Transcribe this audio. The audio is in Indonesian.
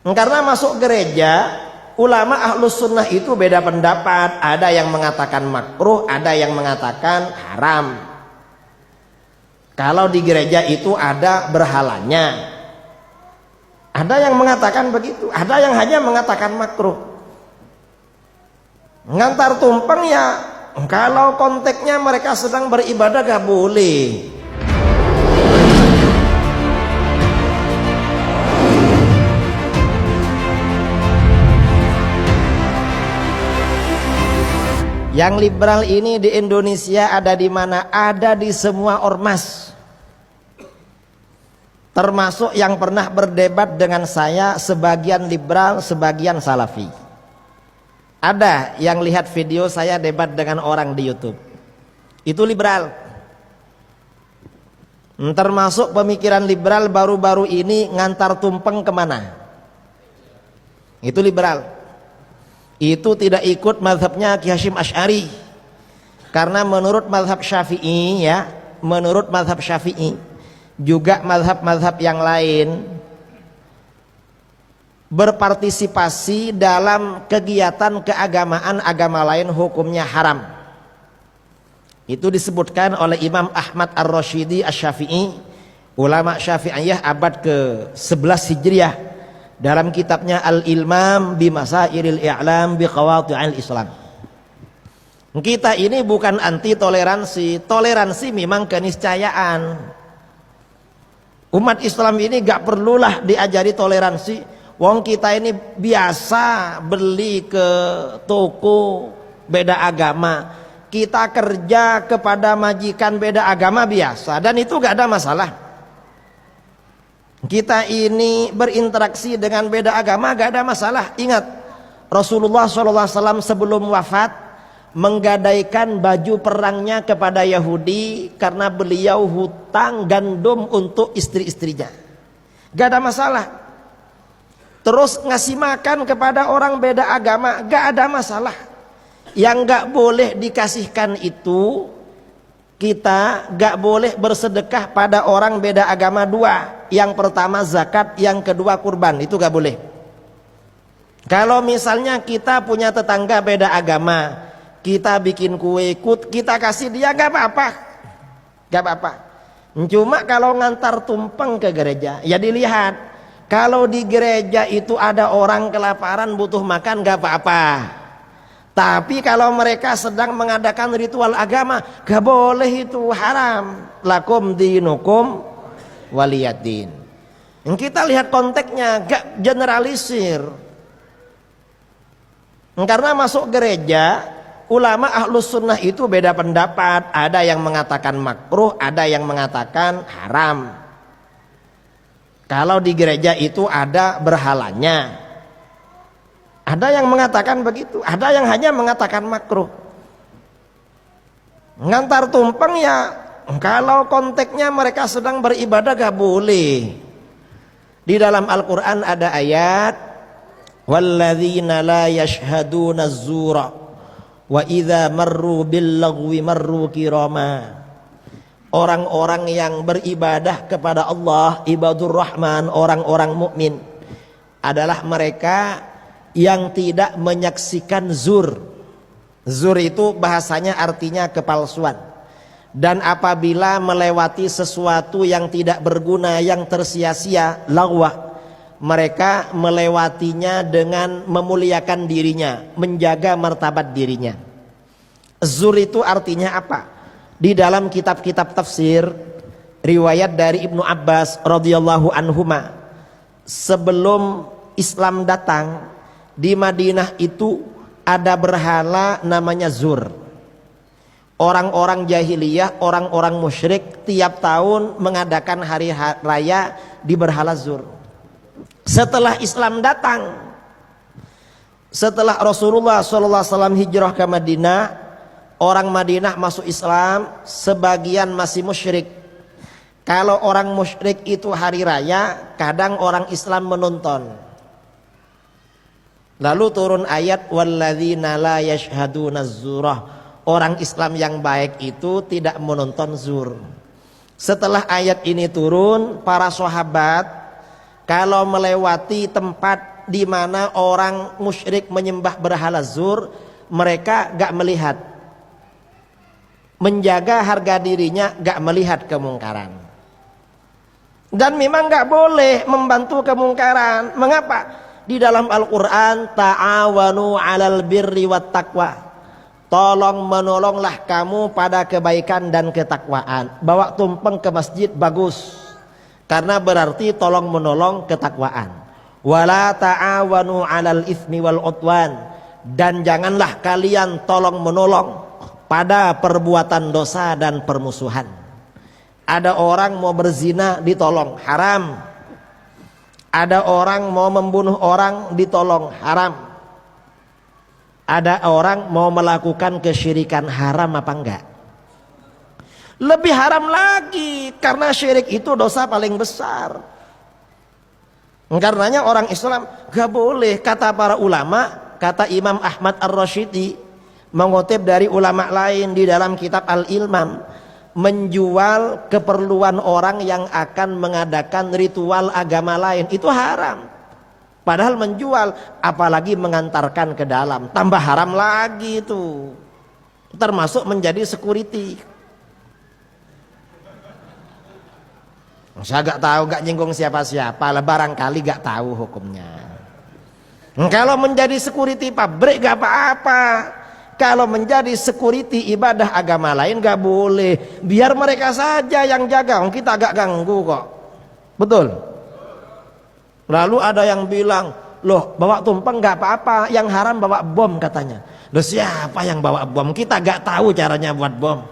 Karena masuk gereja, ulama ahlus sunnah itu beda pendapat. Ada yang mengatakan makruh, ada yang mengatakan haram. Kalau di gereja itu ada berhalanya. Ada yang mengatakan begitu, ada yang hanya mengatakan makruh. Ngantar tumpeng ya, kalau konteksnya mereka sedang beribadah gak boleh. Yang liberal ini di Indonesia ada di mana? Ada di semua ormas. Termasuk yang pernah berdebat dengan saya, sebagian liberal, sebagian salafi. Ada yang lihat video saya debat dengan orang di YouTube. Itu liberal. Termasuk pemikiran liberal baru-baru ini ngantar tumpeng kemana? Itu liberal. Itu tidak ikut mazhabnya Ki Hasyim Asy'ari. Karena menurut mazhab Syafi'i ya, menurut mazhab Syafi'i juga mazhab-mazhab yang lain berpartisipasi dalam kegiatan keagamaan agama lain hukumnya haram. Itu disebutkan oleh Imam Ahmad Ar-Rasyidi Asy-Syafi'i, ulama Syafi'iyah abad ke-11 Hijriah, dalam kitabnya Al-Ilmam bi Masailil I'lam bi Qawati'il Islam. Kita ini bukan anti toleransi. Toleransi memang keniscayaan. Umat Islam ini gak perlulah diajari toleransi. Wong kita ini biasa beli ke toko beda agama. Kita kerja kepada majikan beda agama biasa, dan itu gak ada masalah. Kita ini berinteraksi dengan beda agama gak ada masalah. Ingat, Rasulullah SAW sebelum wafat menggadaikan baju perangnya kepada Yahudi karena beliau hutang gandum untuk istri-istrinya. Gak ada masalah. Terus ngasih makan kepada orang beda agama, gak ada masalah. Yang gak boleh dikasihkan itu, kita gak boleh bersedekah pada orang beda agama dua. Yang pertama zakat, yang kedua kurban. Itu gak boleh. Kalau misalnya kita punya tetangga beda agama, kita bikin kue, kita kasih dia, gak apa-apa. Gak apa-apa. Cuma kalau ngantar tumpeng ke gereja, ya dilihat. Kalau di gereja itu ada orang kelaparan butuh makan, gak apa-apa. Tapi kalau mereka sedang mengadakan ritual agama, gak boleh, itu haram. Lakum dinukum waliyadin. Kita lihat konteksnya, gak generalisir. Karena masuk gereja, ulama ahlus sunnah itu beda pendapat. Ada yang mengatakan makruh, ada yang mengatakan haram. Kalau di gereja itu ada berhalanya. Ada yang mengatakan begitu, ada yang hanya mengatakan makruh. Ngantar tumpeng ya, kalau konteksnya mereka sedang beribadah gak boleh. Di dalam Al-Quran ada ayat, walladzina la yashhaduna az-zura wa idza marru bil lagwi marru kirama. Orang-orang yang beribadah kepada Allah, ibadur rahman, orang-orang mukmin, adalah mereka yang tidak menyaksikan zur. Zur itu bahasanya artinya kepalsuan. Dan apabila melewati sesuatu yang tidak berguna, yang tersia-sia, lagwa, mereka melewatinya dengan memuliakan dirinya, menjaga martabat dirinya. Zur itu artinya apa? Di dalam kitab-kitab tafsir, riwayat dari Ibnu Abbas radhiyallahu anhuma, sebelum Islam datang, di Madinah itu ada berhala namanya zur. Orang-orang jahiliyah, orang-orang musyrik tiap tahun mengadakan hari raya di berhala zur. Setelah Islam datang, setelah Rasulullah SAW hijrah ke Madinah, orang Madinah masuk Islam, sebagian masih musyrik. Kalau orang musyrik itu hari raya, kadang orang Islam menonton. Lalu turun ayat walladzina la yashhaduna az-zurah. Orang Islam yang baik itu tidak menonton zur. Setelah ayat ini turun, para sahabat kalau melewati tempat di mana orang musyrik menyembah berhala zur, mereka gak melihat, menjaga harga dirinya, gak melihat kemungkaran. Dan memang gak boleh membantu kemungkaran. Mengapa? Di dalam Al-Quran, ta'awanu 'alal birri wat taqwa, tolong menolonglah kamu pada kebaikan dan ketakwaan. Bawa tumpeng ke masjid bagus, karena berarti tolong menolong ketakwaan. Wala ta'awanu 'alal itsmi wal 'udwan, dan janganlah kalian tolong menolong pada perbuatan dosa dan permusuhan. Ada orang mau berzina ditolong, haram. Ada orang mau membunuh orang ditolong, haram. Ada orang mau melakukan kesyirikan, haram apa enggak? Lebih haram lagi, karena syirik itu dosa paling besar. Karenanya orang Islam gak boleh, kata para ulama, kata Imam Ahmad Ar-Rasyidi mengutip dari ulama lain di dalam kitab Al-Ilmam, menjual keperluan orang yang akan mengadakan ritual agama lain itu haram. Padahal menjual, apalagi mengantarkan ke dalam, tambah haram lagi itu. Termasuk menjadi security. Saya gak tahu, gak nyinggung siapa-siapa lah, barangkali gak tahu hukumnya. Kalau menjadi security pabrik gak apa-apa. Kalau menjadi security ibadah agama lain gak boleh. Biar mereka saja yang jaga, kita gak ganggu kok. Betul? Lalu ada yang bilang, loh bawa tumpeng gak apa-apa, yang haram bawa bom katanya. Loh siapa yang bawa bom? Kita gak tahu caranya buat bom.